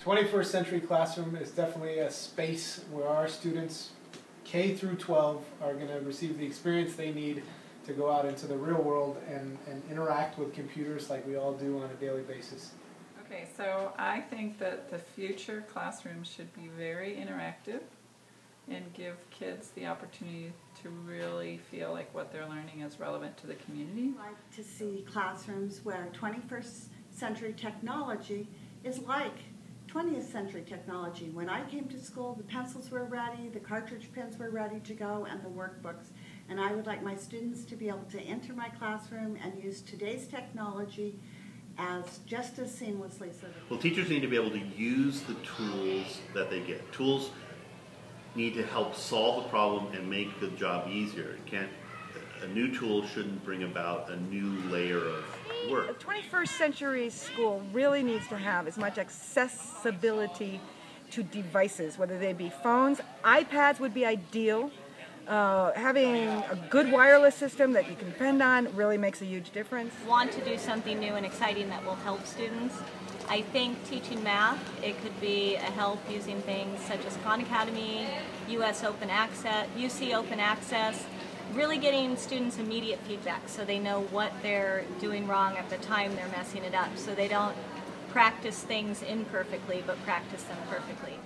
21st Century Classroom is definitely a space where our students, K through 12, are going to receive the experience they need to go out into the real world and interact with computers like we all do on a daily basis. Okay, so I think that the future classrooms should be very interactive and give kids the opportunity to really feel like what they're learning is relevant to the community. I'd like to see classrooms where 21st century technology is like 20th century technology. When I came to school, the pencils were ready, the cartridge pens were ready to go, and the workbooks. And I would like my students to be able to enter my classroom and use today's technology as just as seamlessly. Well, teachers need to be able to use the tools that they get. Tools need to help solve the problem and make the job easier. A new tool shouldn't bring about a new layer of work. The 21st century school really needs to have as much accessibility to devices, whether they be phones. iPads would be ideal. Having a good wireless system that you can depend on really makes a huge difference. Want to do something new and exciting that will help students. I think teaching math, it could be a help using things such as Khan Academy, US Open Access, UC Open Access, really getting students immediate feedback so they know what they're doing wrong at the time they're messing it up, so they don't practice things imperfectly but practice them perfectly.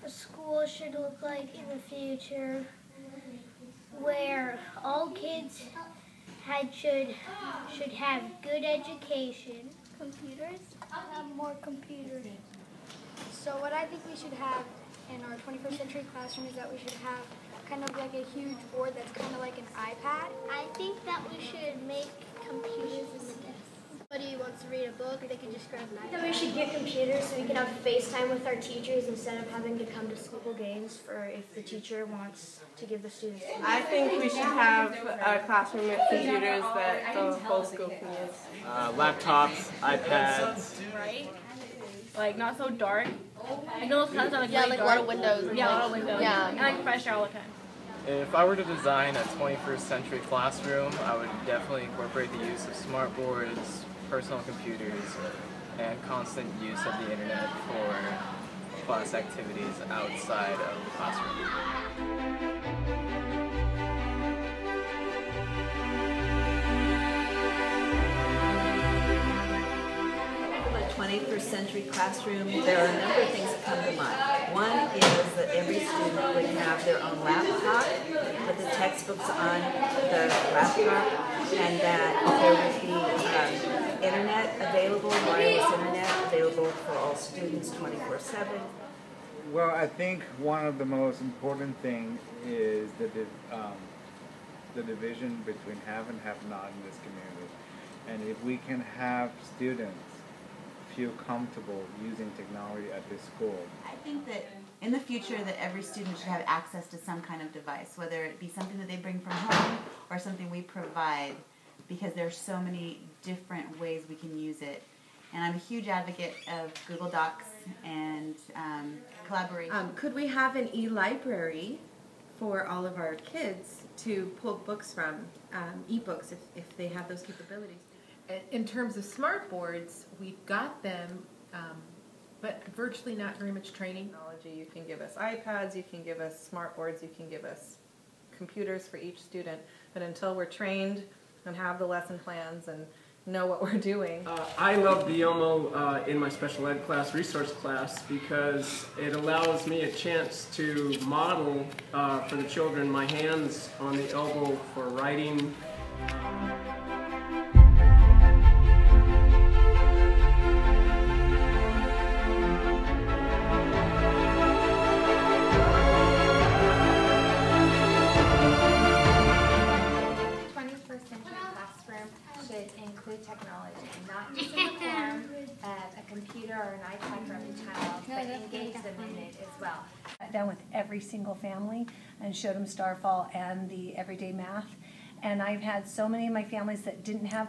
School should look like in the future, where all kids should have good education. Computers? More computers. So what I think we should have in our 21st century classroom is that we should have kind of like a huge board that's kind of like an iPad. I think that we should make computers in the desk. Somebody wants to read a book, they can just grab an iPad. That we should get computers so we can have FaceTime with our teachers instead of having to come to school games for if the teacher wants to give the students. I think we should have a classroom with computers that the whole school can use. Laptops, iPads. Right? Like not so dark. Like those classes are like yeah, really like dark. a lot of windows. Yeah, a lot of windows. Yeah. And like fresh air all the time. If I were to design a 21st century classroom, I would definitely incorporate the use of smart boards, personal computers, and constant use of the internet for class activities outside of the classroom. For the 21st century classroom, there are a number of things that come to mind. One is that every student would have their own laptop, put the textbooks on the laptop, and that there would be internet available, wireless internet available for all students 24/7. Well, I think one of the most important things is the division between have and have not in this community. And if we can have students feel comfortable using technology at this school. I think that in the future that every student should have access to some kind of device, whether it be something that they bring from home or something we provide, because there's so many different ways we can use it. And I'm a huge advocate of Google Docs and collaboration. Could we have an e-library for all of our kids to pull books from, e-books if they have those capabilities? In terms of smart boards, we've got them, but virtually not very much training. You can give us iPads, you can give us smart boards, you can give us computers for each student, but until we're trained and have the lesson plans and know what we're doing. I love Biomo in my special ed class, resource class, because it allows me a chance to model for the children my hands on the elbow for writing. Include technology, not just in the form of a computer or an iPad for every child, but engage them in it as well. Down with every single family and showed them Starfall and the everyday math. And I've had so many of my families that didn't have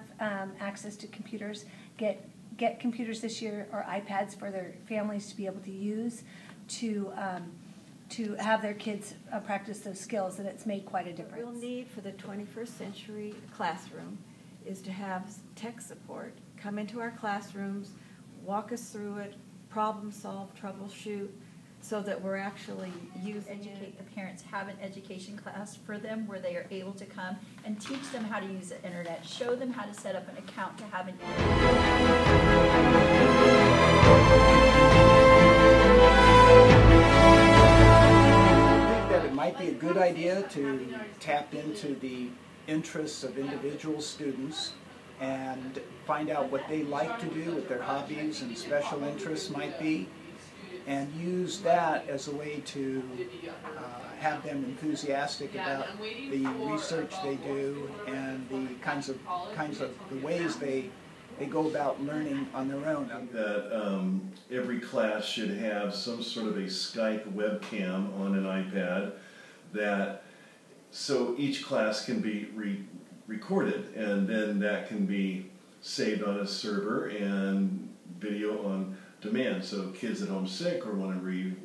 access to computers get computers this year, or iPads for their families to be able to use to have their kids practice those skills, and it's made quite a difference. The real need for the 21st century classroom is to have tech support come into our classrooms, walk us through it, problem solve, troubleshoot, so that we're actually using educate the parents, have an education class for them where they are able to come and teach them how to use the internet, show them how to set up an account to have an It might be a good idea to tap into the interests of individual students and find out what they like to do, what their hobbies and special interests might be, and use that as a way to have them enthusiastic about the research they do and the kinds of the ways they go about learning on their own. That every class should have some sort of a Skype webcam on an iPad, so each class can be recorded, and then that can be saved on a server and video on demand. So kids at home sick or want to review